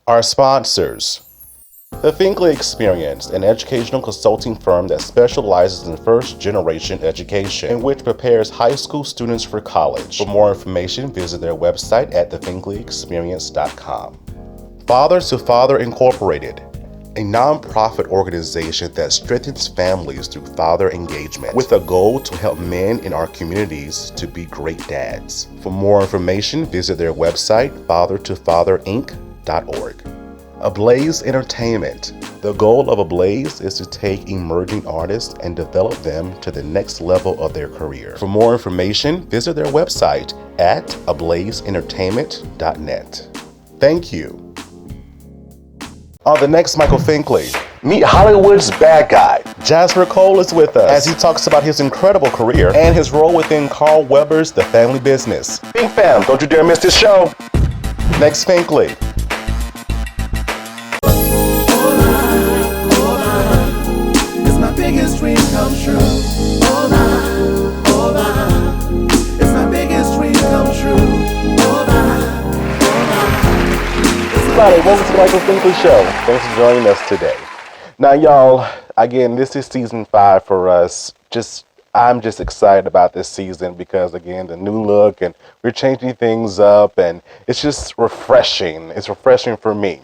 Our sponsors. The Finkley Experience, an educational consulting firm that specializes in first-generation education, and which prepares high school students for college. For more information, visit their website at thefinkleyexperience.com. Father to Father Incorporated, a nonprofit organization that strengthens families through father engagement, with a goal to help men in our communities to be great dads. For more information, visit their website, fathertofatherinc.org. Ablaze Entertainment. The goal of Ablaze is to take emerging artists and develop them to the next level of their career. For more information, visit their website at ablazeentertainment.net. Thank you. On the next Michael Finkley, meet Hollywood's bad guy. Jasper Cole is with us as he talks about his incredible career and his role within Carl Weber's The Family Business. Fink fam, don't you dare miss this show. Next Finkley. Biggest dream come true. Oh my, it's my biggest dream come true. Oh my. Everybody, welcome to the Michael Finkley Show. Thanks for joining us today. Now, y'all, again, this is season 5 for us. I'm just excited about this season because, again, the new look and we're changing things up, and it's just refreshing. It's refreshing for me.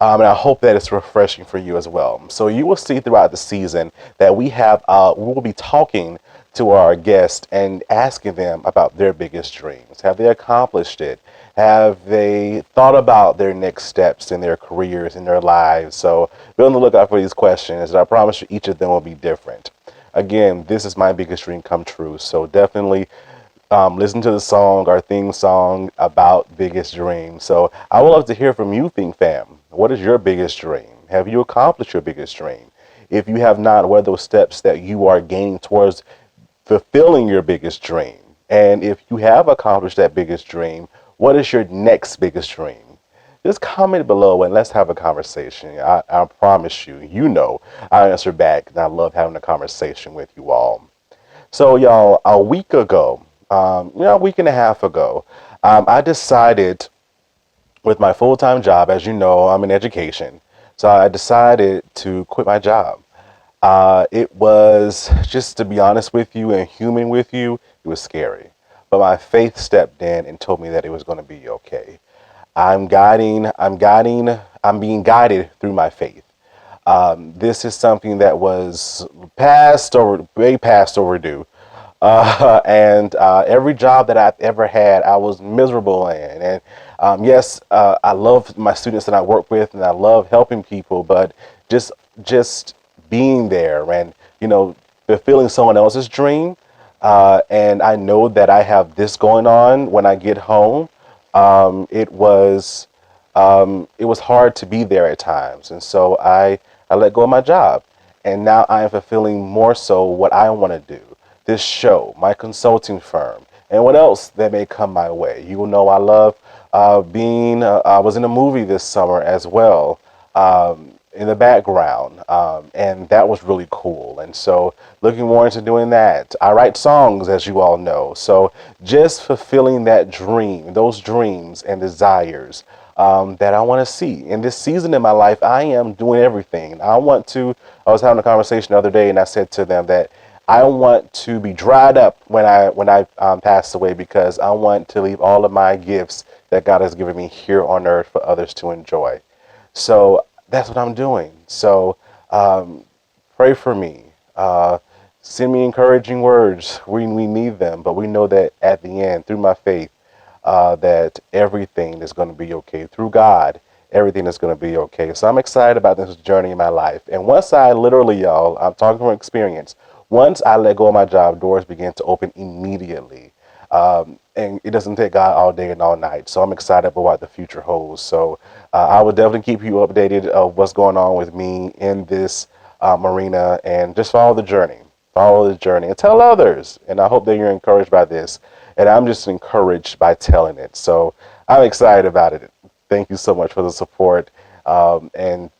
And I hope that it's refreshing for you as well. So you will see throughout the season that we will be talking to our guests and asking them about their biggest dreams. Have they accomplished it? Have they thought about their next steps in their careers, in their lives? So be on the lookout for these questions, and I promise you each of them will be different. Again, this is my biggest dream come true. So definitely listen to the song, our theme song about biggest dreams. So I would love to hear from you, Fink fam. What is your biggest dream? Have you accomplished your biggest dream? If you have not, what are those steps that you are gaining towards fulfilling your biggest dream? And if you have accomplished that biggest dream, what is your next biggest dream? Just comment below and let's have a conversation. I promise you, I answer back, and I love having a conversation with you all. So y'all, a week and a half ago, I decided, with my full-time job, as you know, I'm in education. So I decided to quit my job. It was, just to be honest with you and human with you, it was scary. But my faith stepped in and told me that it was going to be okay. I'm being guided through my faith. This is something that was way past overdue. And every job that I've ever had, I was miserable in. And yes, I love my students that I work with, and I love helping people, but just being there and, fulfilling someone else's dream. And I know that I have this going on when I get home. It was hard to be there at times. And so I let go of my job, and now I am fulfilling more so what I want to do. This show, my consulting firm, and what else that may come my way. You will know I love I was in a movie this summer as well, in the background, and that was really cool. And so looking more into doing that. I write songs, as you all know. So just fulfilling that dream, those dreams and desires that I want to see. In this season in my life, I am doing everything. I was having a conversation the other day, and I said to them that I want to be dried up when I pass away, because I want to leave all of my gifts that God has given me here on earth for others to enjoy. So that's what I'm doing. So pray for me. Send me encouraging words. We need them, but we know that at the end, through my faith, that everything is going to be okay. Through God, everything is going to be okay. So I'm excited about this journey in my life. And once I literally, y'all, I'm talking from experience, once I let go of my job, doors began to open immediately. And it doesn't take God all day and all night. So I'm excited about what the future holds. So I will definitely keep you updated of what's going on with me in this arena, and just follow the journey. Follow the journey and tell others. And I hope that you're encouraged by this. And I'm just encouraged by telling it. So I'm excited about it. Thank you so much for the support. And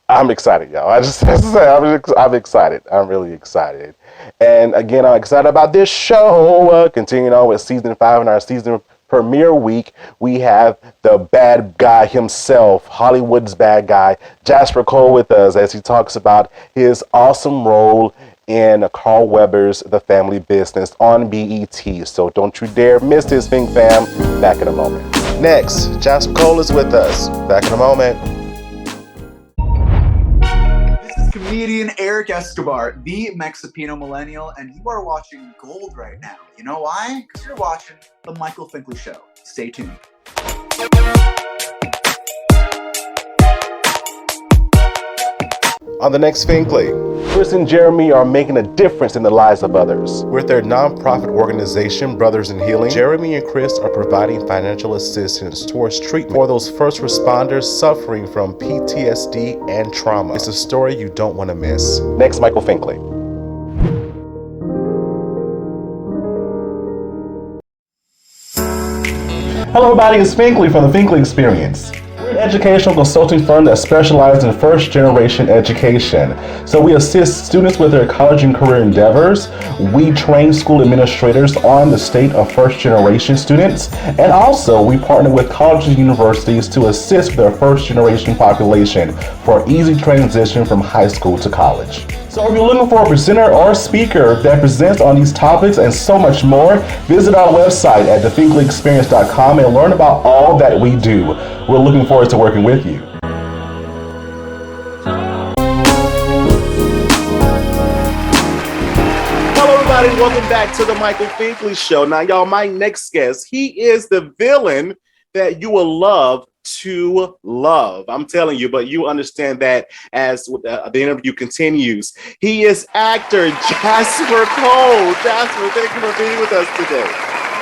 I'm excited, y'all. I'm excited. I'm really excited. And again, I'm excited about this show. Continuing on with season 5 in our season premiere week, we have the bad guy himself, Hollywood's bad guy, Jasper Cole, with us as he talks about his awesome role in Carl Weber's The Family Business on BET. So don't you dare miss this, Fink Fam. Back in a moment. Next, Jasper Cole is with us. Back in a moment. This is comedian Eric Escobar, the Mexipino millennial, and you are watching Gold right now. You know why? Because you're watching The Michael Finkley Show. Stay tuned. On the next Finkley, Chris and Jeremy are making a difference in the lives of others. With their nonprofit organization, Brothers in Healing, Jeremy and Chris are providing financial assistance towards treatment for those first responders suffering from PTSD and trauma. It's a story you don't want to miss. Next, Michael Finkley. Hello everybody, it's Finkley from the Finkley Experience. We're an educational consulting firm that specializes in first-generation education. So we assist students with their college and career endeavors. We train school administrators on the state of first-generation students. And also, we partner with colleges and universities to assist with their first-generation population for easy transition from high school to college. So if you're looking for a presenter or speaker that presents on these topics and so much more, visit our website at thefinkleyexperience.com and learn about all that we do. We're looking forward to working with you. Hello everybody, welcome back to the Michael Finkley Show. Now y'all, my next guest, he is the villain that you will love to love. I'm telling you, but you understand that as the interview continues. He is actor Jasper Cole. Jasper, thank you for being with us today.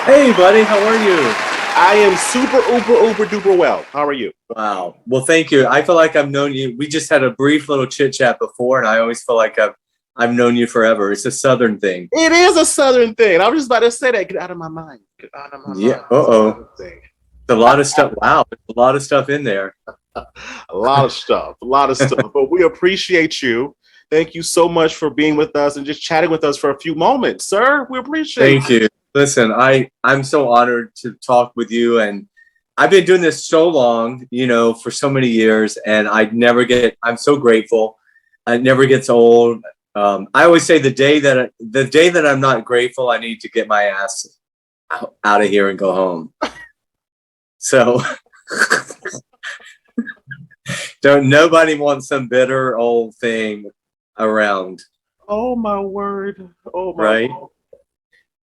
Hey, buddy, how are you? I am super, uber duper well. How are you? Wow. Well, thank you. I feel like I've known you. We just had a brief little chit chat before, and I always feel like I've known you forever. It's a Southern thing. It is a Southern thing. I was just about to say that. Get out of my mind. Get out of my mind. Yeah. A lot of stuff. Wow. There's a lot of stuff in there. A lot of stuff. But we appreciate you. Thank you so much for being with us and just chatting with us for a few moments, sir. We appreciate it. Thank you. Listen, I'm so honored to talk with you, and I've been doing this so long, for so many years, and I'm so grateful. It never gets old. I always say the day that I'm not grateful, I need to get my ass out of here and go home. So nobody wants some bitter old thing around. Oh my word. Oh my right. Word.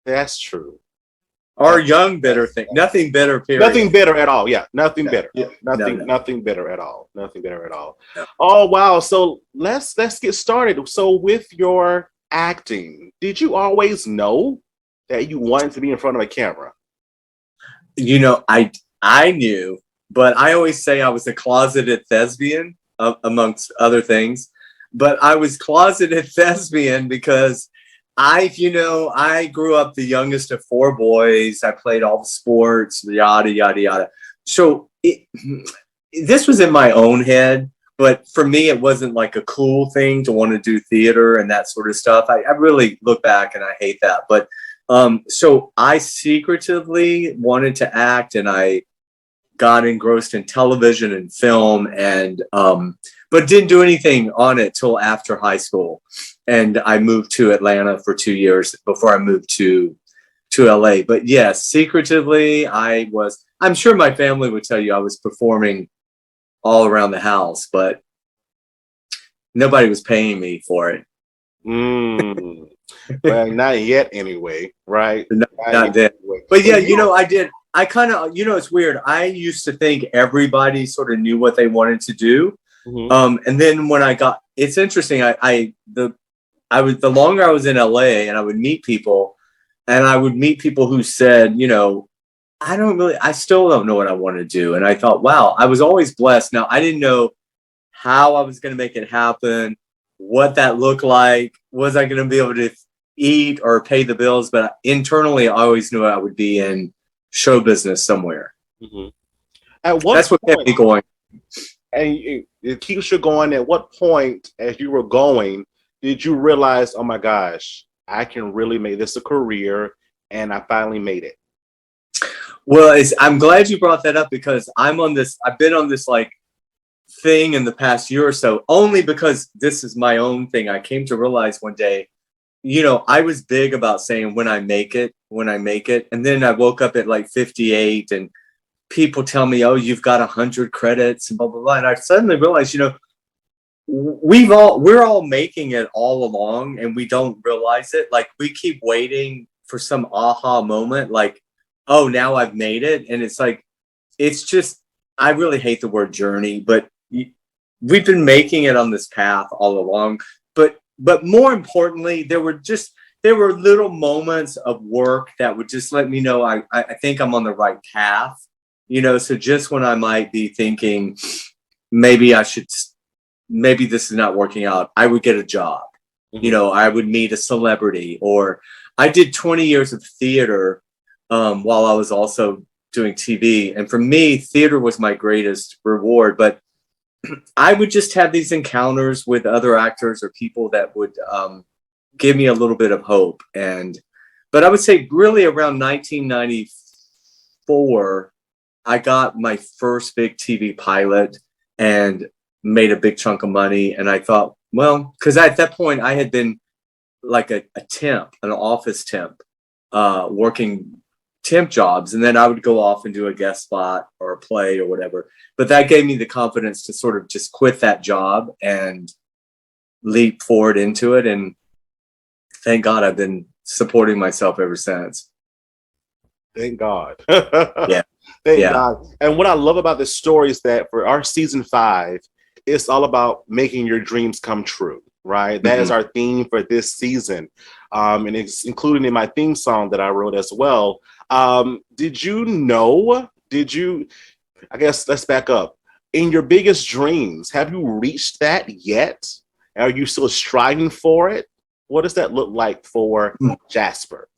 That's true. Or young bitter thing. Nothing bitter, period. Nothing bitter at all. Yeah. Nothing bitter. Yeah. Nothing bitter at all. Nothing bitter at all. No. Oh wow. So let's get started. So with your acting, did you always know that you wanted to be in front of a camera? I knew, but I always say I was a closeted thespian, amongst other things. But I was closeted thespian because I grew up the youngest of four boys. I played all the sports, yada, yada, yada. So this was in my own head, but for me, it wasn't like a cool thing to want to do theater and that sort of stuff. I really look back and I hate that. But so I secretively wanted to act, and I got engrossed in television and film, and but didn't do anything on it till after high school. And I moved to Atlanta for 2 years before I moved to LA. But yes, secretively, I'm sure my family would tell you I was performing all around the house, but nobody was paying me for it. Well, not yet anyway, right? Not yet. But yeah, I did. I kind of, it's weird. I used to think everybody sort of knew what they wanted to do. Mm-hmm. And then when it's interesting. The longer I was in LA, and I would meet people, who said, I still don't know what I want to do. And I thought, wow, I was always blessed. Now, I didn't know how I was going to make it happen, what that looked like. Was I going to be able to eat or pay the bills? But internally, I always knew I would be in show business somewhere. Mm-hmm. That's what kept me going. And it keeps you going. At what point, as you were going, did you realize, oh my gosh, I can really make this a career, and I finally made it? Well, I'm glad you brought that up because I've been on this like thing in the past year or so, only because this is my own thing. I came to realize one day, I was big about saying when I make it. And then I woke up at like 58 and people tell me, oh, you've got 100 credits and blah, blah, blah. And I suddenly realized, we're all making it all along and we don't realize it. Like we keep waiting for some aha moment, like, oh, now I've made it. And it's like, it's just, I really hate the word journey, but we've been making it on this path all along. But more importantly, there were little moments of work that would just let me know I think I'm on the right path. So just when I might be thinking maybe this is not working out, I would get a job. I would meet a celebrity, or I did 20 years of theater while I was also doing TV. And for me, theater was my greatest reward. But I would just have these encounters with other actors or people that would give me a little bit of hope. But I would say really around 1994, I got my first big TV pilot and made a big chunk of money. And I thought, well, because at that point I had been like a temp, an office temp, working temp jobs. And then I would go off and do a guest spot or a play or whatever. But that gave me the confidence to sort of just quit that job and leap forward into it. And thank God I've been supporting myself ever since. Thank God. Yeah. Thank God. And what I love about this story is that for our season 5, it's all about making your dreams come true, right? That is our theme for this season. And it's included in my theme song that I wrote as well. I guess let's back up. In your biggest dreams, have you reached that yet? Are you still striving for it? What does that look like for Jasper?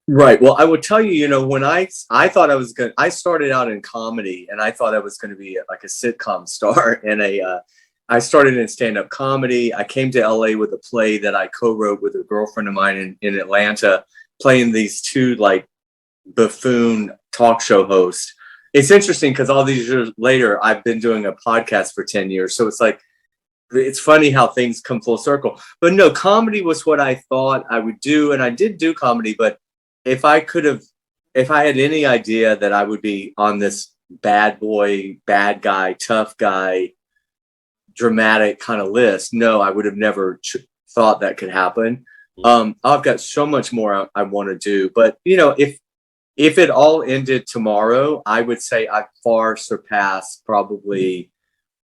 Right. Well, I would tell you, when I thought I started out in comedy and I thought I was going to be like a sitcom star and I started in stand-up comedy. I came to LA with a play that I co-wrote with a girlfriend of mine in Atlanta, playing these two like buffoon talk show hosts. It's interesting because all these years later, I've been doing a podcast for 10 years. So it's like, it's funny how things come full circle. But no, comedy was what I thought I would do. And I did do comedy, but if I had any idea that I would be on this bad boy, bad guy, tough guy, dramatic kind of list, no, I would have never thought that could happen. I've got so much more I want to do, but if it all ended tomorrow, I would say I far surpassed probably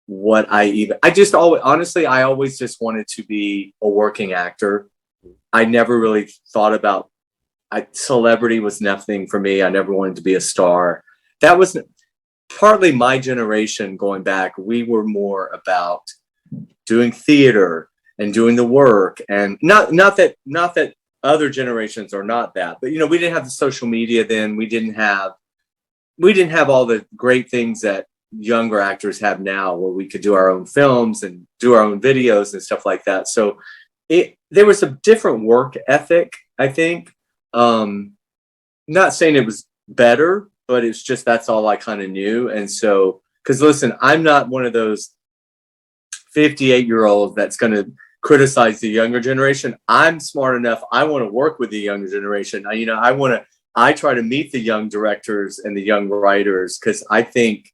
what I always just wanted to be a working actor. I never really thought about celebrity was nothing for me. I never wanted to be a star. That was partly my generation going back. We were more about doing theater and doing the work, and not that other generations are not that, but we didn't have the social media then. We didn't have all the great things that younger actors have now, where we could do our own films and do our own videos and stuff like that. So there was a different work ethic, I think. Not saying it was better, but it's just that's all I kind of knew. And so, because listen, I'm not one of those 58-year-olds that's going to criticize the younger generation. I'm smart enough. I want to work with the younger generation. I try to meet the young directors and the young writers because I think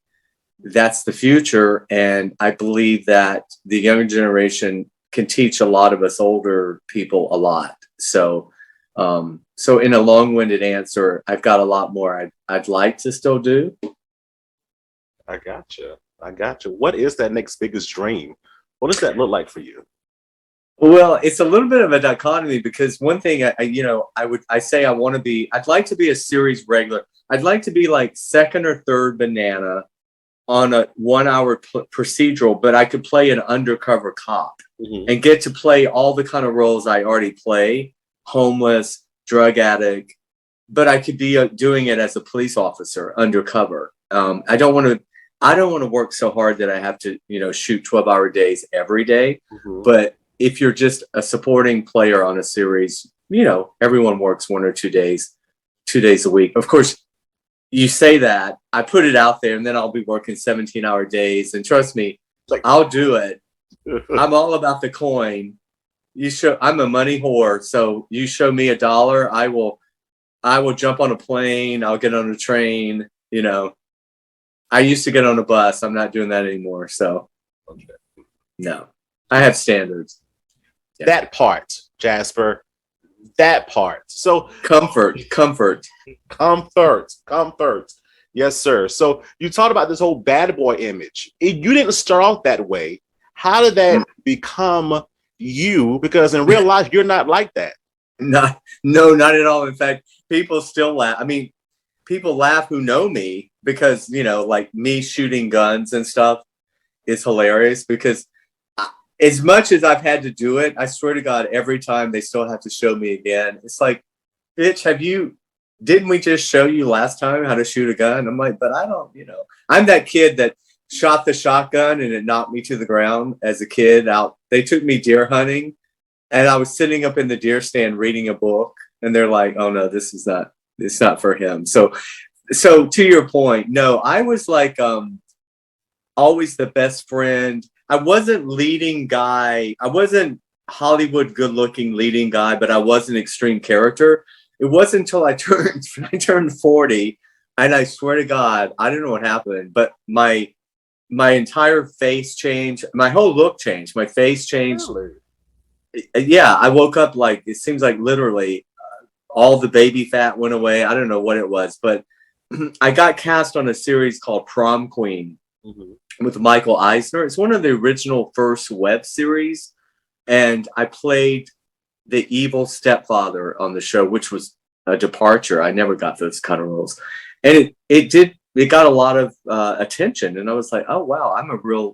that's the future. And I believe that the younger generation can teach a lot of us older people a lot. So in a long-winded answer, I've got a lot more I'd like to still do. I gotcha. What is that next biggest dream? What does that look like for you? Well, it's a little bit of a dichotomy because one thing I'd like to be a series regular. I'd like to be like second or third banana on a 1-hour procedural, but I could play an undercover cop and get to play all the kind of roles I already play. Homeless, drug addict, but I could be doing it as a police officer undercover. I don't want to work so hard that I have to, shoot 12-hour days every day. But if you're just a supporting player on a series, everyone works 1 or 2 days. 2 days a week. Of course, you say that, I put it out there, and then I'll be working 17-hour days. And trust me, I'll do it. I'm all about the coin. I'm a money whore. So you show me $1, I will jump on a plane. I'll get on a train. You know, I used to get on a bus. I'm not doing that anymore. So no, I have standards. Yeah. That part, Jasper, that part. So comfort. Yes, sir. So you talked about this whole bad boy image. You didn't start off that way. How did that become you? Because in real life, you're not like that. No, not at all. In fact, people still laugh. I mean, people laugh who know me because, you know, like me shooting guns and stuff is hilarious because as much as I've had to do it, I swear to God, every time they still have to show me again. It's like, bitch, didn't we just show you last time how to shoot a gun? I'm like, but I don't, you know, I'm that kid that shot the shotgun and it knocked me to the ground as a kid out. They took me deer hunting and I was sitting up in the deer stand reading a book and they're like, oh no, it's not for him. So to your point, no, I was like, always the best friend. I wasn't leading guy. I wasn't Hollywood good looking leading guy, but I was an extreme character. It wasn't until I turned 40 and I swear to God, I don't know what happened, but my entire face changed. My whole look changed. My face changed. Really? Yeah. I woke up like, it seems like literally all the baby fat went away. I don't know what it was, but I got cast on a series called Prom Queen. With Michael Eisner. It's one of the original first web series. And I played the evil stepfather on the show, which was a departure. I never got those kind of roles. And it got a lot of attention. And I was like, oh, wow,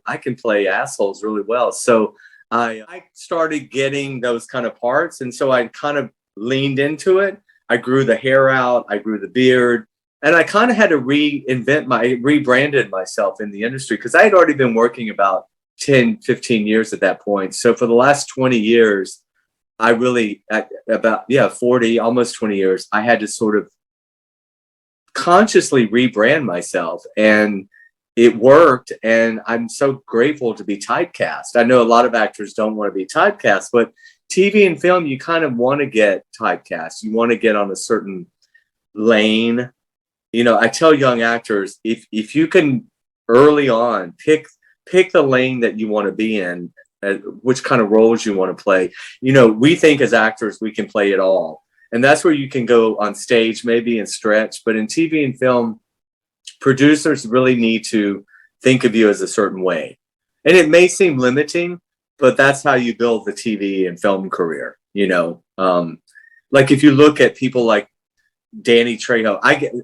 I can play assholes really well. So I started getting those kind of parts. And so I kind of leaned into it. I grew the hair out. I grew the beard. And I kind of had to rebranded myself in the industry because I had already been working about 10, 15 years at that point. So for the last 20 years, I really, 40, almost 20 years, I had to sort of consciously rebrand myself. And it worked. And I'm so grateful to be typecast. I know a lot of actors don't want to be typecast, but TV and film, you kind of want to get typecast. You want to get on a certain lane. You know, I tell young actors, if you can early on pick the lane that you want to be in, which kind of roles you want to play. You know, we think as actors, we can play it all. And that's where you can go on stage maybe and stretch. But in TV and film, producers really need to think of you as a certain way. And it may seem limiting, but that's how you build the TV and film career. You know, like if you look at people like Danny Trejo,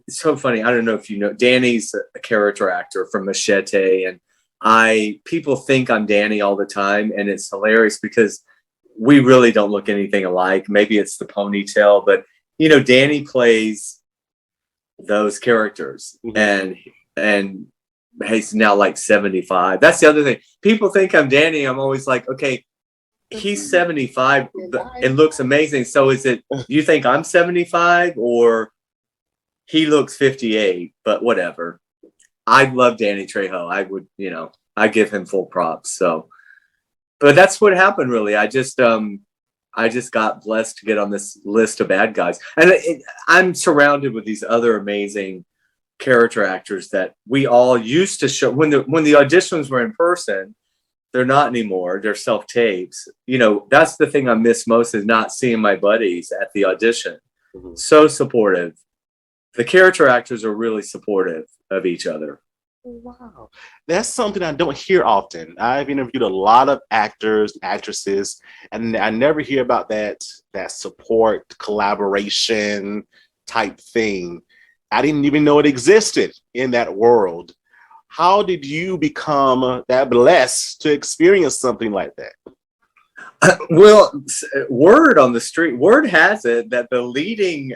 it's so funny. I don't know if you know, Danny's a character actor from Machete, and people think I'm Danny all the time, and it's hilarious because we really don't look anything alike. Maybe it's the ponytail, but you know, Danny plays those characters, and he's now like 75. That's the other thing. People think I'm Danny. I'm always like, okay, he's 75 and looks amazing. So is it, you think I'm 75 or he looks 58, but whatever. I love Danny Trejo. I would, you know, I give him full props. So, but that's what happened really. I just got blessed to get on this list of bad guys. And I'm surrounded with these other amazing character actors that we all used to show when the auditions were in person. They're not anymore. They're self-tapes. You know, that's the thing I miss most is not seeing my buddies at the audition. So supportive. The character actors are really supportive of each other. Wow. That's something I don't hear often. I've interviewed a lot of actors, actresses, and I never hear about that support, collaboration type thing. I didn't even know it existed in that world. How did you become that blessed to experience something like that? Well, word on the street, word has it that the leading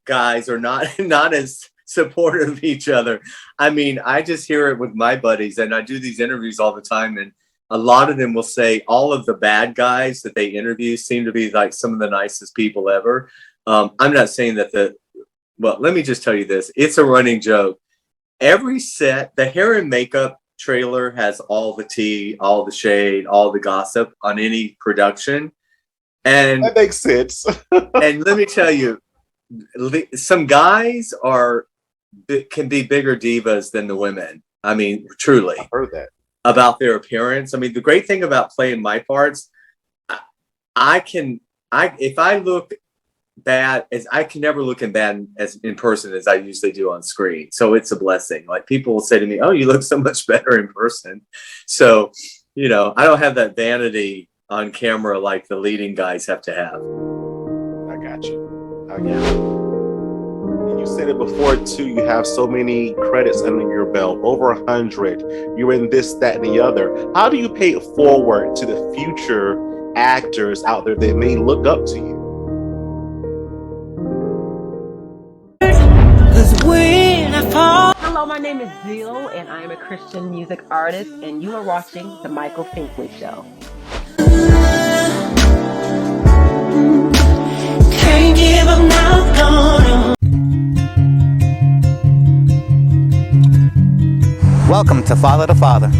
guys are not as supportive of each other. I mean, I just hear it with my buddies, and I do these interviews all the time, and a lot of them will say all of the bad guys that they interview seem to be like some of the nicest people ever. I'm not saying that well, let me just tell you this. It's a running joke. Every set, the hair and makeup trailer has all the tea, all the shade, all the gossip on any production. And That makes sense. and let me tell you, some guys can be bigger divas than the women. I mean, truly. I heard that. About their appearance. I mean, the great thing about playing my parts, if I look bad, I can never look bad as in person as I usually do on screen. So it's a blessing. Like, people will say to me, "Oh, you look so much better in person." So, I don't have that vanity on camera like the leading guys have to have. I got you. I get it. You said it before too. You have so many credits under your belt, over 100. You're in this, that, and the other. How do you pay it forward to the future actors out there that may look up to you? Hello, my name is Jill, and I am a Christian music artist, and you are watching The Michael Finkley Show. Can't give up now, Welcome to Father to Father.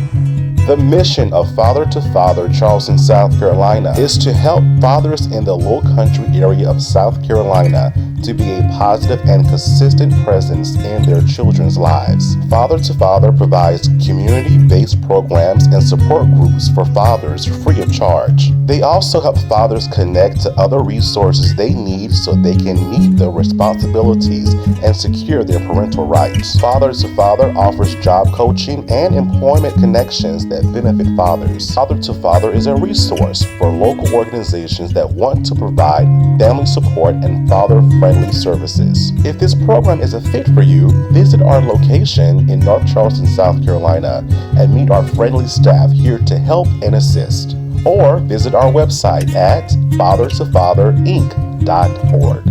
The mission of Father to Father Charleston, South Carolina is to help fathers in the Low Country area of South Carolina to be a positive and consistent presence in their children's lives. Father to Father provides community-based programs and support groups for fathers free of charge. They also help fathers connect to other resources they need so they can meet their responsibilities and secure their parental rights. Father to Father offers job coaching and employment connections that benefit fathers. Father to Father is a resource for local organizations that want to provide family support and father-friendly services. If this program is a fit for you, visit our location in North Charleston, South Carolina, and meet our friendly staff here to help and assist. Or visit our website at fathertofatherinc.org.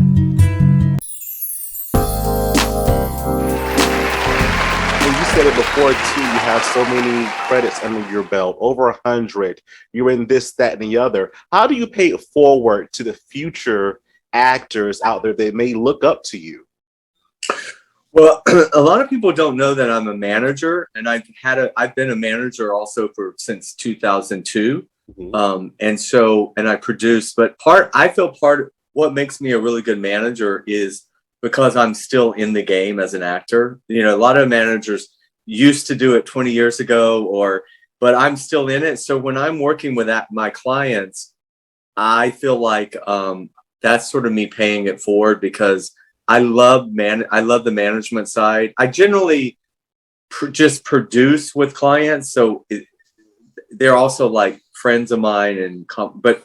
You said it before too. You have so many credits under your belt, over 100. You're in this, that, and the other. How do you pay it forward to the future actors out there that may look up to you? Well, a lot of people don't know that I'm a manager, and I've been a manager also since 2002. Mm-hmm. And I produce, but I feel part of what makes me a really good manager is because I'm still in the game as an actor. A lot of managers used to do it 20 years ago, but I'm still in it. So when I'm working with my clients, I feel like that's sort of me paying it forward because I love the management side. I generally just produce with clients, so they're also like friends of mine. But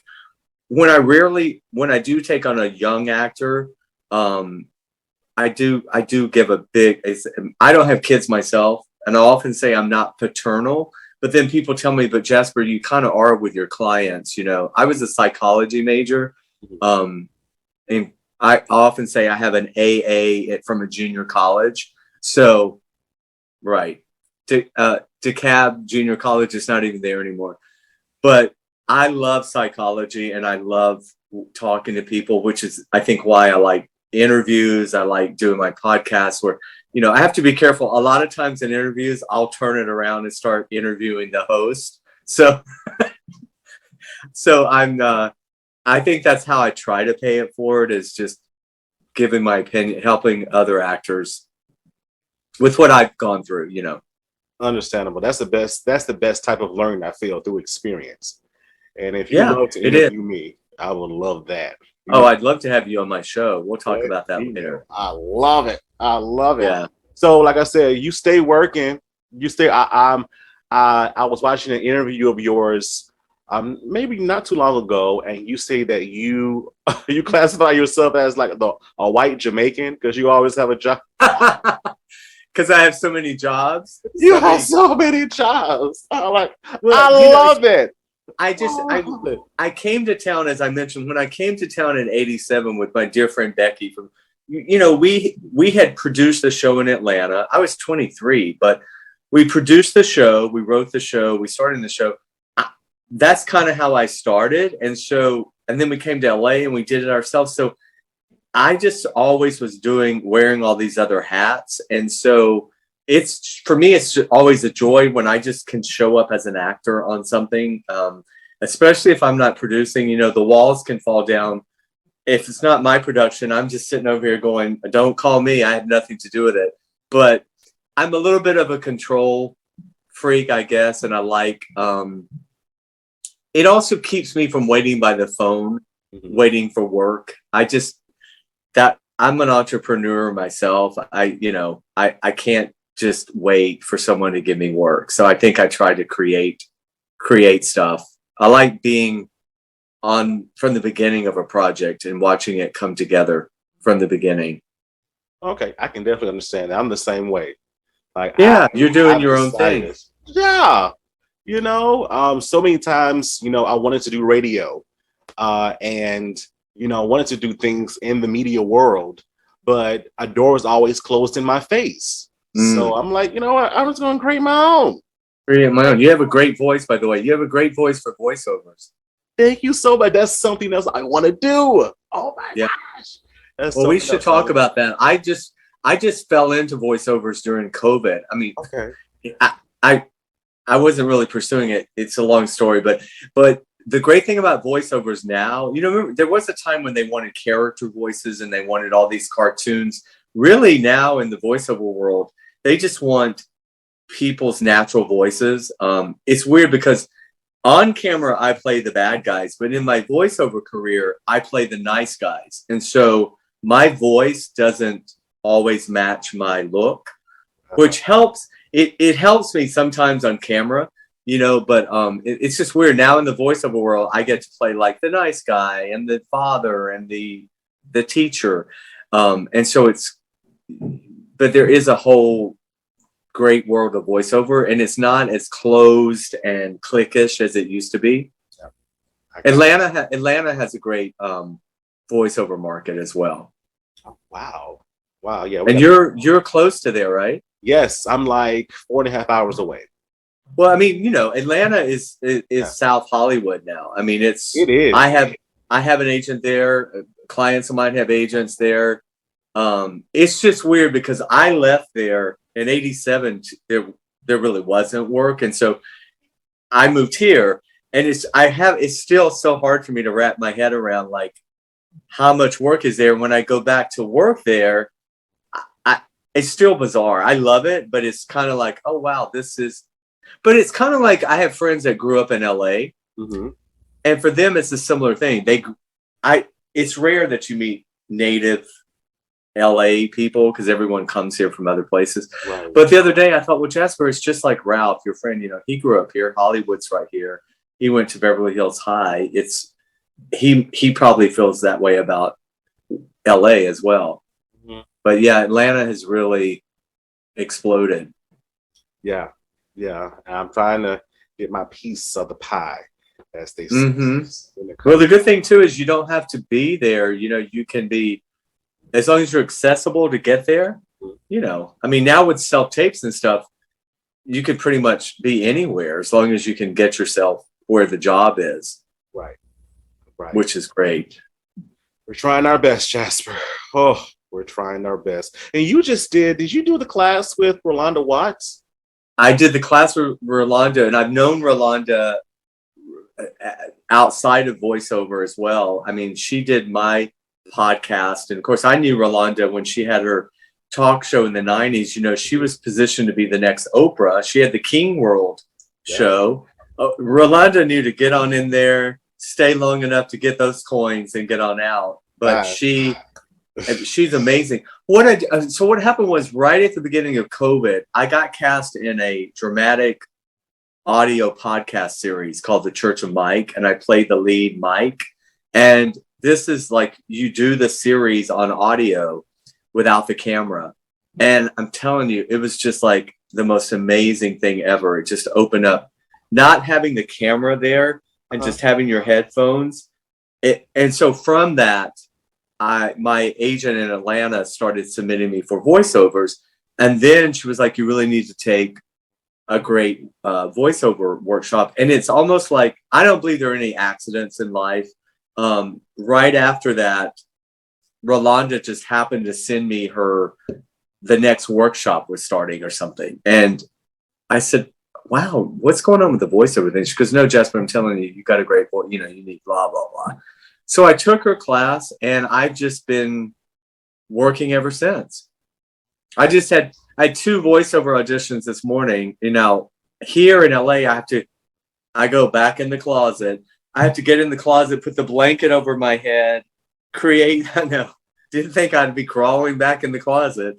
when I do take on a young actor, I do give a big. I don't have kids myself, and I often say I'm not paternal. But then people tell me, "But Jasper, you kind of are with your clients." I was a psychology major, and I often say I have an AA from a junior college. So, right, DeKalb Junior College is not even there anymore. But I love psychology and I love talking to people, which is, I think, why I like interviews. I like doing my podcast where, I have to be careful. A lot of times in interviews, I'll turn it around and start interviewing the host. So, I think that's how I try to pay it forward, is just giving my opinion, helping other actors with what I've gone through, Understandable. That's the best type of learning, I feel, through experience. And if you love to interview me, I would love that. I'd love to have you on my show. We'll talk about that later. I love it. Yeah. So, like I said, you stay working. I was watching an interview of yours, maybe not too long ago, and you say that you classify yourself as like a white Jamaican because you always have a job. Because I have so many jobs. You have so many jobs. I love it. I came to town, as I mentioned, when I came to town in '87 with my dear friend Becky from, we had produced the show in Atlanta. I was 23, but we produced the show, we wrote the show, we started the show. That's kind of how I started. And then we came to LA and we did it ourselves. So I just always was wearing all these other hats. And so for me, it's always a joy when I just can show up as an actor on something, especially if I'm not producing. You know, the walls can fall down. If it's not my production, I'm just sitting over here going, don't call me. I had nothing to do with it. But I'm a little bit of a control freak, I guess. And I like, it also keeps me from waiting by the phone, waiting for work. I'm an entrepreneur myself. I can't just wait for someone to give me work. So I think I try to create stuff. I like being on from the beginning of a project and watching it come together from the beginning. Okay, I can definitely understand that. I'm the same way. Like, yeah, you're doing your own thing. Yeah, so many times, I wanted to do radio, and wanted to do things in the media world, but a door was always closed in my face. So I'm like, you know what? I was going to create my own. You have a great voice, by the way. You have a great voice for voiceovers. Thank you so much. That's something else I want to do. Oh my gosh. Well, we should talk about that. I just fell into voiceovers during COVID. I mean, I wasn't really pursuing it. It's a long story, but the great thing about voiceovers now, remember, there was a time when they wanted character voices and they wanted all these cartoons. Really now in the voiceover world, they just want people's natural voices. It's weird because on camera, I play the bad guys, but in my voiceover career, I play the nice guys. And so my voice doesn't always match my look, which helps. It helps me sometimes on camera, but it's just weird. Now in the voiceover world, I get to play like the nice guy and the father and the teacher. And so but there is a whole great world of voiceover, and it's not as closed and cliquish as it used to be. Yeah. Atlanta has a great voiceover market as well. Oh, wow. Yeah. And you're close to there, right? Yes, I'm like 4.5 hours away. Well, I mean, Atlanta is South Hollywood now. I mean, it is. I have an agent there. Clients of mine have agents there. It's just weird because I left there in '87. There really wasn't work, and so I moved here. And it's still so hard for me to wrap my head around like how much work is there. When I go back to work there, it's still bizarre. I love it, but it's kind of like, oh wow, but it's kind of like I have friends that grew up in LA, and for them it's a similar thing. It's rare that you meet native LA people because everyone comes here from other places. Right. But the other day I thought, well, Jasper, it's just like Ralph, your friend. He grew up here. Hollywood's right here. He went to Beverly Hills High. He probably feels that way about LA as well. But yeah, Atlanta has really exploded. Yeah. I'm trying to get my piece of the pie, as they say. Well, the good thing too is you don't have to be there. You can be, as long as you're accessible to get there. I mean, now with self-tapes and stuff, you could pretty much be anywhere as long as you can get yourself where the job is. Right. Which is great. We're trying our best, Jasper. Oh, we're trying our best. And you just did you do the class with Rolanda Watts? I did the class with Rolanda, and I've known Rolanda outside of voiceover as well. I mean, she did my podcast, and of course I knew Rolanda when she had her talk show in the 90s. She was positioned to be the next Oprah. She had the King World show. Rolanda knew to get on in there, stay long enough to get those coins and get on out. But she's amazing. So what happened was right at the beginning of COVID, I got cast in a dramatic audio podcast series called The Church of Mike, and I played the lead Mike. And this is like, you do the series on audio without the camera. And I'm telling you, it was just like the most amazing thing ever. It just opened up, not having the camera there and just having your headphones. And so from that, my agent in Atlanta started submitting me for voiceovers. And then she was like, you really need to take a great voiceover workshop. And it's almost like, I don't believe there are any accidents in life. Right after that, Rolanda just happened to send me the next workshop was starting or something. And I said, wow, what's going on with the voiceover thing? She goes, no, Jasper, I'm telling you, you got a great voice, you know, you need blah, blah, blah. So I took her class and I've just been working ever since. I had 2 voiceover auditions this morning. You know, here in LA, I go back in the closet. I have to get in the closet, put the blanket over my head, didn't think I'd be crawling back in the closet.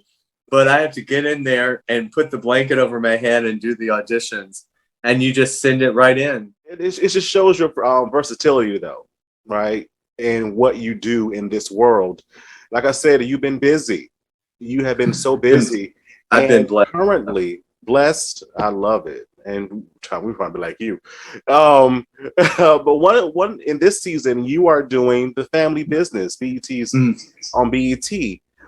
But I have to get in there and put the blanket over my head and do the auditions. And you just send it right in. It just shows your versatility, though, right? And what you do in this world. Like I said, you've been busy. You have been so busy. I've been blessed. Currently blessed. I love it. And we probably like you. But one in this season, you are doing the family business, BET's on BET.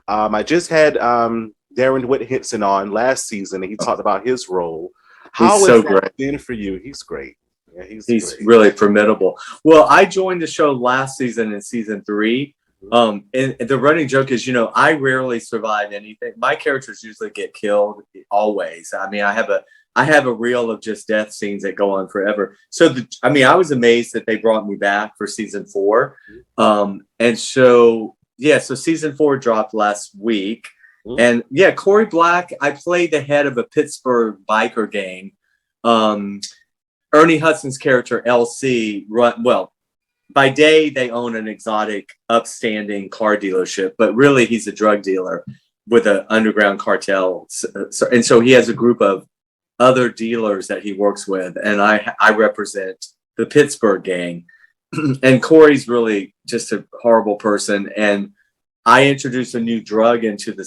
I just had Darren Whit-Henson on last season, and he talked about his role. How so has that great. been for you? He's great. Yeah, he's great. Really formidable. Well, I joined the show last season in season 3. And the running joke is, you know, I rarely survive anything. My characters usually get killed always. I mean, I have a reel of just death scenes that go on forever. So, I was amazed that they brought me back for season 4. And so, yeah, so season 4 dropped last week. And yeah, Corey Black, I played the head of a Pittsburgh biker gang. Ernie Hudson's character, LC, by day, they own an exotic, upstanding car dealership, but really he's a drug dealer with an underground cartel. And so he has a group of other dealers that he works with. And I represent the Pittsburgh gang. And Corey's really just a horrible person. And I introduce a new drug into the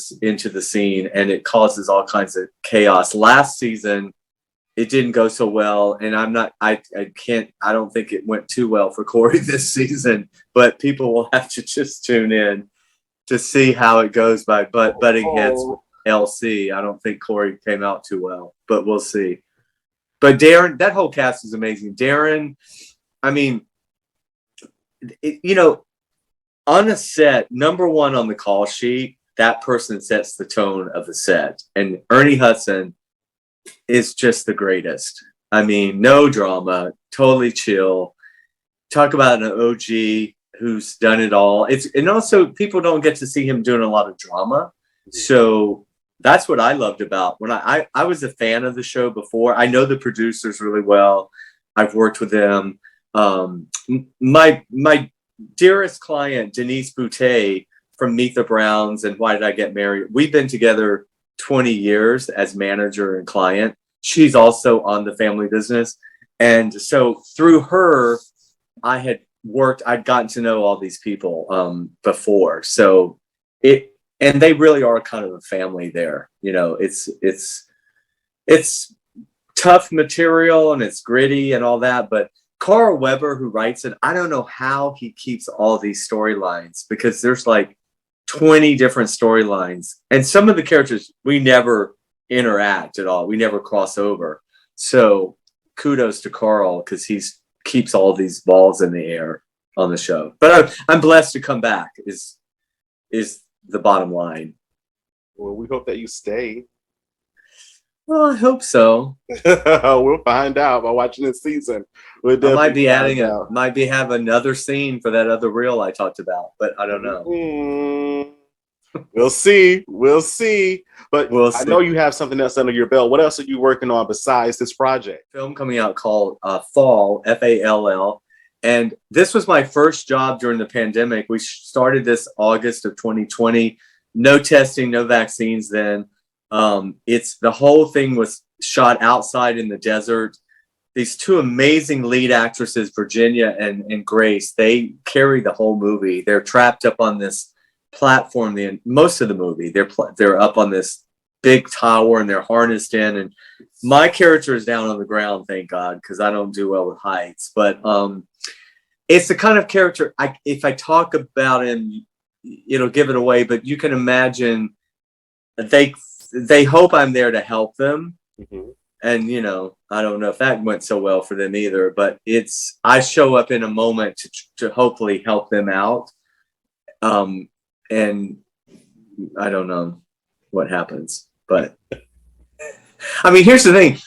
scene, and it causes all kinds of chaos. Last season, it didn't go so well, and I don't think it went too well for Corey this season, but people will have to just tune in to see how it goes by butting heads with LC. I don't think Corey came out too well, but we'll see. But Darren, that whole cast is amazing. Darren, I mean, you know, on a set, number 1 on the call sheet, that person sets the tone of the set. And Ernie Hudson is just the greatest. I mean, no drama, totally chill. Talk about an OG who's done it all. And also people don't get to see him doing a lot of drama. So that's what I loved about when I was a fan of the show before. I know the producers really well. I've worked with them. My dearest client, Denise Boutte from Meet the Browns and Why Did I Get Married? We've been together 20 years as manager and client. She's also on the family business. And so through her, I'd gotten to know all these people before. So and they really are kind of a family there. You know, it's tough material and it's gritty and all that, but Carl Weber, who writes it, I don't know how he keeps all these storylines, because there's like 20 different storylines. And some of the characters, we never interact at all. We never cross over. So kudos to Carl, because he keeps all these balls in the air on the show. But I'm blessed to come back is the bottom line. Well, we hope that you stay. Well, I hope so. We'll find out by watching this season. I might be have another scene for that other reel I talked about, but I don't know. We'll see. But we'll see. I know you have something else under your belt. What else are you working on besides this project? Film coming out called Fall, Fall. And this was my first job during the pandemic. We started this August of 2020. No testing, no vaccines then. The whole thing was shot outside in the desert. These 2 amazing lead actresses, Virginia and Grace, they carry the whole movie. They're trapped up on this platform. Most of the movie, they're up on this big tower and they're harnessed in. And my character is down on the ground, thank God, because I don't do well with heights. But it's the kind of character, if I talk about him, it'll give it away. But you can imagine they hope I'm there to help them. And, you know, I don't know if that went so well for them either, but I show up in a moment to hopefully help them out. and I don't know what happens. But I mean, here's the thing.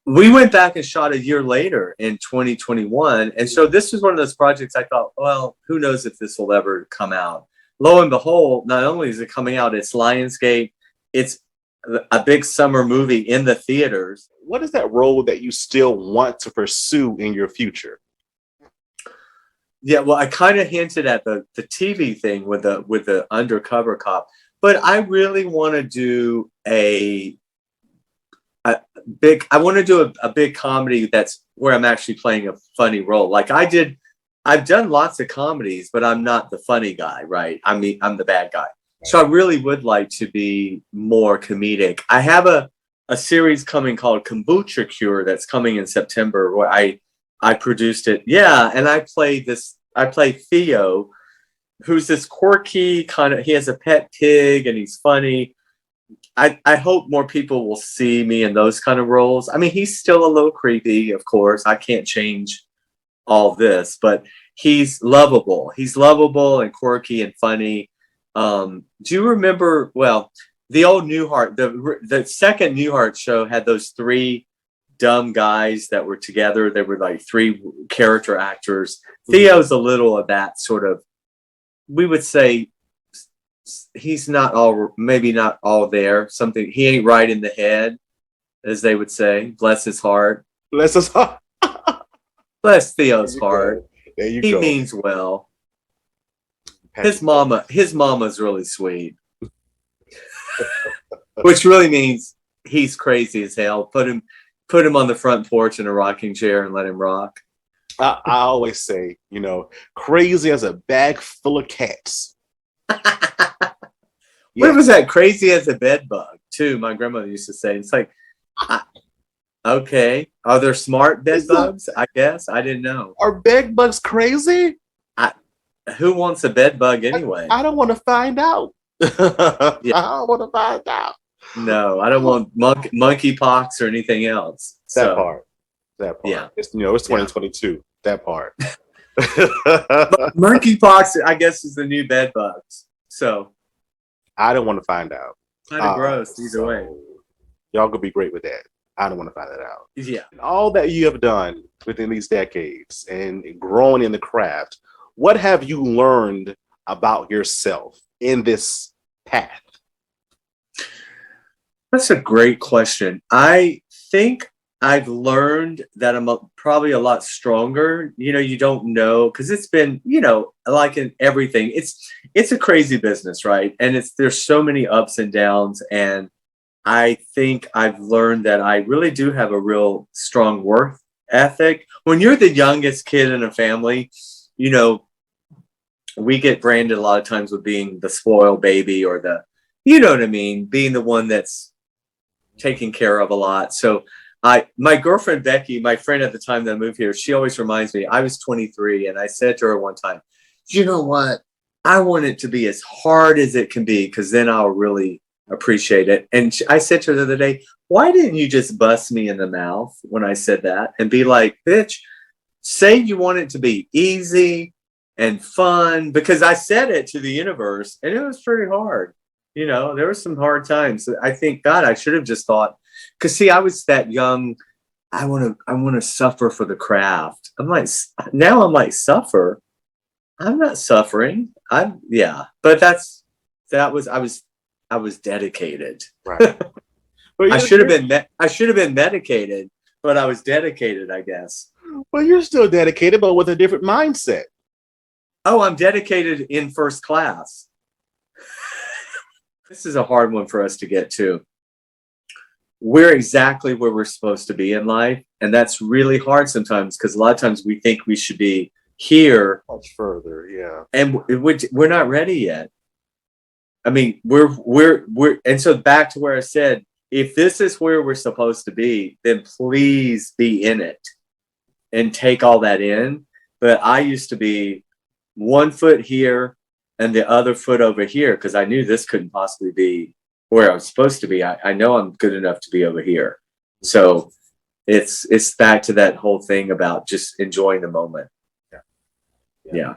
We went back and shot a year later in 2021. And so this was one of those projects I thought, well, who knows if this will ever come out. Lo and behold, not only is it coming out, it's Lionsgate. It's a big summer movie in the theaters. What is that role that you still want to pursue in your future? Yeah, well, I kind of hinted at the TV thing with the undercover cop, but I really want to do a big comedy that's where I'm actually playing a funny role. Like I've done lots of comedies, but I'm not the funny guy, right? I mean, I'm the bad guy. So I really would like to be more comedic. I have a series coming called Kombucha Cure that's coming in September where I produced it. Yeah. And I play Theo, who's this quirky he has a pet pig and he's funny. I hope more people will see me in those kind of roles. I mean, he's still a little creepy, of course. I can't change all this, but he's lovable. He's lovable and quirky and funny. Do you remember, well, the old Newhart, the second Newhart show had those three dumb guys that were together. They were like three character actors. Theo's a little of that sort of, we would say he's maybe not all there. Something, he ain't right in the head, as they would say. Bless his heart. Bless his heart. Bless Theo's heart. There you he go. means well. His mama's really sweet. Which really means he's crazy as hell. Put him on the front porch in a rocking chair and let him rock. I always say, crazy as a bag full of cats. What was that? Crazy as a bed bug, too. My grandmother used to say. It's like, okay. Are there smart bed bugs? I guess. I didn't know. Are bed bugs crazy? Who wants a bed bug anyway? I don't want to find out. Yeah. I don't want to find out. No, I don't want monkey pox or anything else. That part. Yeah. It's 2022. That part. Monkey pox, I guess, is the new bed bugs. So I don't want to find out. Kind of gross either way. Y'all could be great with that. I don't want to find that out. Yeah. All that you have done within these decades and growing in the craft, what have you learned about yourself in this path? That's a great question. I think I've learned that I'm probably a lot stronger. You don't know, because it's been, like in everything, it's a crazy business, right? And there's so many ups and downs. And I think I've learned that I really do have a real strong work ethic. When you're the youngest kid in a family, we get branded a lot of times with being the spoiled baby or you know what I mean? Being the one that's taken care of a lot. So my girlfriend, Becky, my friend at the time that I moved here, she always reminds me, I was 23 and I said to her one time, you know what? I want it to be as hard as it can be, because then I'll really appreciate it. And I said to her the other day, why didn't you just bust me in the mouth when I said that and be like, bitch, say you want it to be easy and fun, because I said it to the universe and it was pretty hard. There were some hard times. I think, God, I should have just thought, because see, I was that young. I want to suffer for the craft. Now I'm like, suffer. I'm not suffering. But I was dedicated. Right. I should have been medicated, but I was dedicated, I guess. Well, you're still dedicated, but with a different mindset. Oh, I'm dedicated in first class. This is a hard one for us to get to. We're exactly where we're supposed to be in life. And that's really hard sometimes, because a lot of times we think we should be here. Much further, yeah. And we're not ready yet. I mean, and so back to where I said, if this is where we're supposed to be, then please be in it and take all that in. But I used to be 1 foot here and the other foot over here, because I knew this couldn't possibly be where I was supposed to be. I know I'm good enough to be over here. So it's back to that whole thing about just enjoying the moment. Yeah.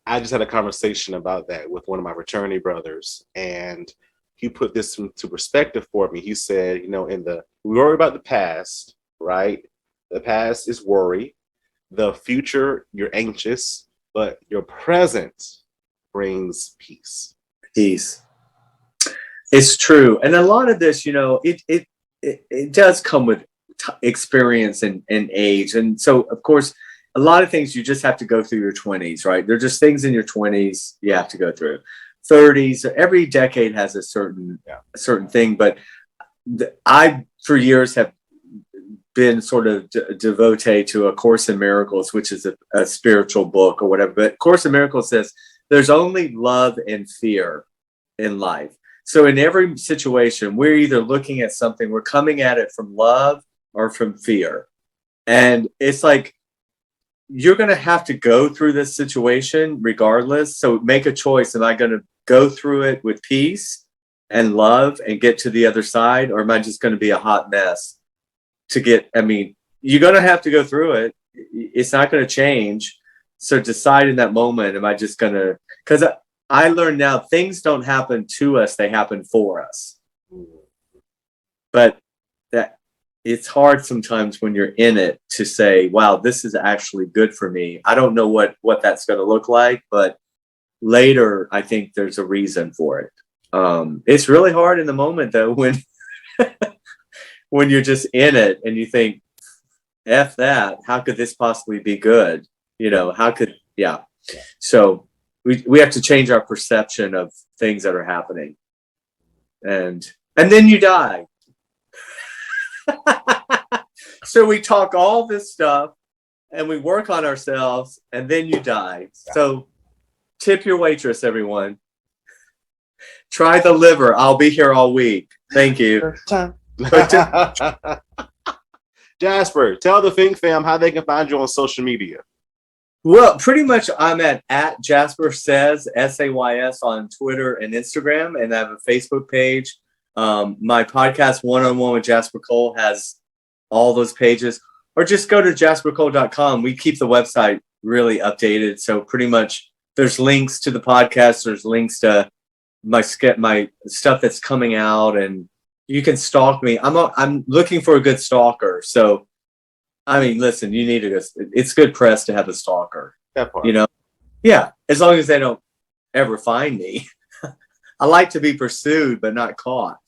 I just had a conversation about that with one of my fraternity brothers, and he put this into perspective for me. He said, we worry about the past, right? The past is worry. The future, you're anxious, but your present brings peace. Peace. It's true. And a lot of this, it does come with experience and age. And so, of course, a lot of things you just have to go through your 20s, right? They're just things in your 20s you have to go through. 30s, every decade has a certain thing. But I, for years, have been sort of devotee to A Course in Miracles, which is a spiritual book or whatever. But Course in Miracles says there's only love and fear in life. So in every situation, we're either looking at something, we're coming at it from love or from fear. And it's like, you're going to have to go through this situation regardless. So make a choice. Am I going to go through it with peace and love and get to the other side? Or am I just going to be a hot mess you're going to have to go through it. It's not going to change. So decide in that moment, am I just going to, because I learned now things don't happen to us. They happen for us. But that it's hard sometimes when you're in it to say, wow, this is actually good for me. I don't know what that's going to look like, but later I think there's a reason for it. It's really hard in the moment though, when, when you're just in it and you think, F that, how could this possibly be good? So we have to change our perception of things that are happening. And then you die. So we talk all this stuff and we work on ourselves and then you die. So tip your waitress, everyone. Try the liver. I'll be here all week. Thank you. Jasper, tell the Fink fam how they can find you on social media. Well, pretty much I'm at Jasper Says, SAYS on Twitter and Instagram, and I have a Facebook page. My podcast, One-on-One with Jasper Cole, has all those pages. Or just go to jaspercole.com. We keep the website really updated. So pretty much there's links to the podcast. There's links to my stuff that's coming out, and you can stalk me. I'm looking for a good stalker. So, listen, you need it's good press to have a stalker. That part. Yeah, as long as they don't ever find me. I like to be pursued, but not caught.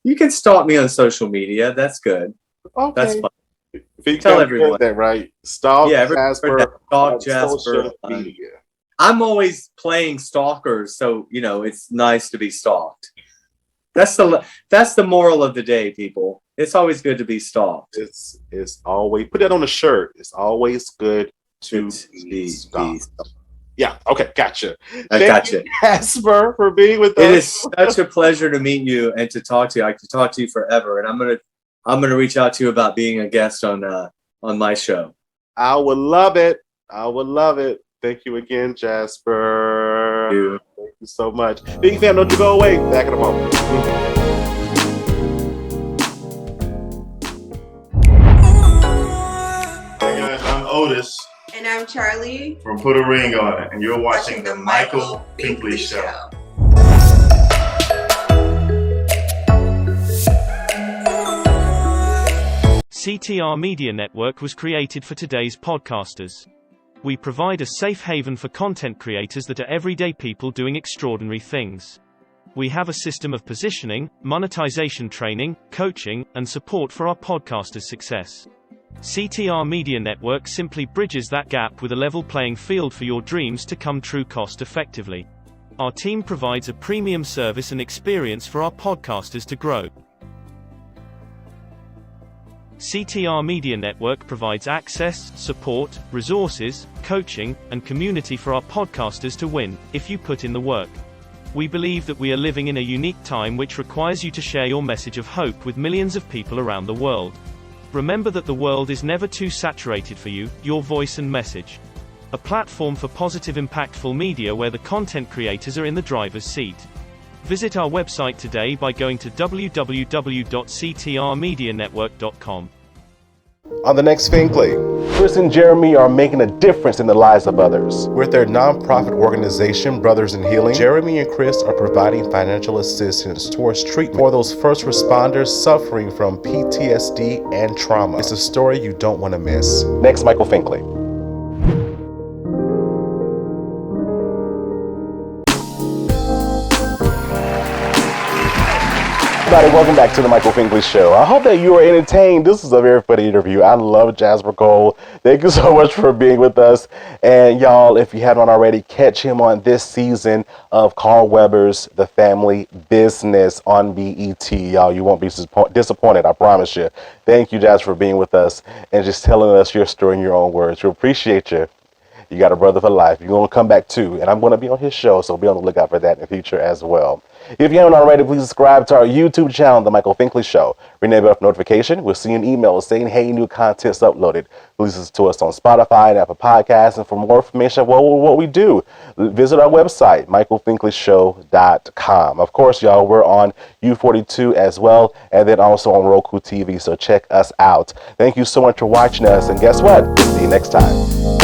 You can stalk me on social media. That's good. Okay. That's fine. Tell everyone that, right? Stalk Jasper. Stalk Jasper. I'm always playing stalkers, so it's nice to be stalked. That's the moral of the day, people. It's always good to be stalked. It's always, put that on a shirt. It's always good to be stalked. Yeah. Okay. Gotcha. Thank you, Jasper, for being with us. It is such a pleasure to meet you and to talk to you. I could talk to you forever, and I'm gonna reach out to you about being a guest on my show. I would love it. Thank you again, Jasper. Thank you so much. Big fan, don't you go away. Back in a moment. Hey guys, I'm Otis. And I'm Charlie. From Put a Ring on It, and you're watching the Michael Finkley Show. CTR Media Network was created for today's podcasters. We provide a safe haven for content creators that are everyday people doing extraordinary things. We have a system of positioning, monetization training, coaching, and support for our podcasters' success. CTR Media Network simply bridges that gap with a level playing field for your dreams to come true cost effectively. Our team provides a premium service and experience for our podcasters to grow. CTR Media Network provides access, support, resources, coaching, and community for our podcasters to win, if you put in the work. We believe that we are living in a unique time which requires you to share your message of hope with millions of people around the world. Remember that the world is never too saturated for you, your voice and message. A platform for positive impactful media where the content creators are in the driver's seat. Visit our website today by going to www.ctrmedianetwork.com. On the next Finkley, Chris and Jeremy are making a difference in the lives of others. With their nonprofit organization, Brothers in Healing, Jeremy and Chris are providing financial assistance towards treatment for those first responders suffering from PTSD and trauma. It's a story you don't want to miss. Next, Michael Finkley. Everybody, welcome back to the Michael Finkley Show. I hope that you are entertained. This is a very funny interview. I love Jasper Cole. Thank you so much for being with us. And y'all, if you haven't already, catch him on this season of Carl Weber's The Family Business on BET. Y'all, you won't be disappointed, I promise you. Thank you, Jasper, for being with us and just telling us your story in your own words. We appreciate you. You got a brother for life. You're going to come back too. And I'm going to be on his show, so be on the lookout for that in the future as well. If you haven't already, please subscribe to our YouTube channel, The Michael Finkley Show. Rename it notification. We'll see you an email saying, hey, new content's uploaded. Please listen to us on Spotify and Apple Podcasts. And for more information about what we do, visit our website, michaelfinkleyshow.com. Of course, y'all, we're on U42 as well, and then also on RokuTV, so check us out. Thank you so much for watching us, and guess what? See you next time.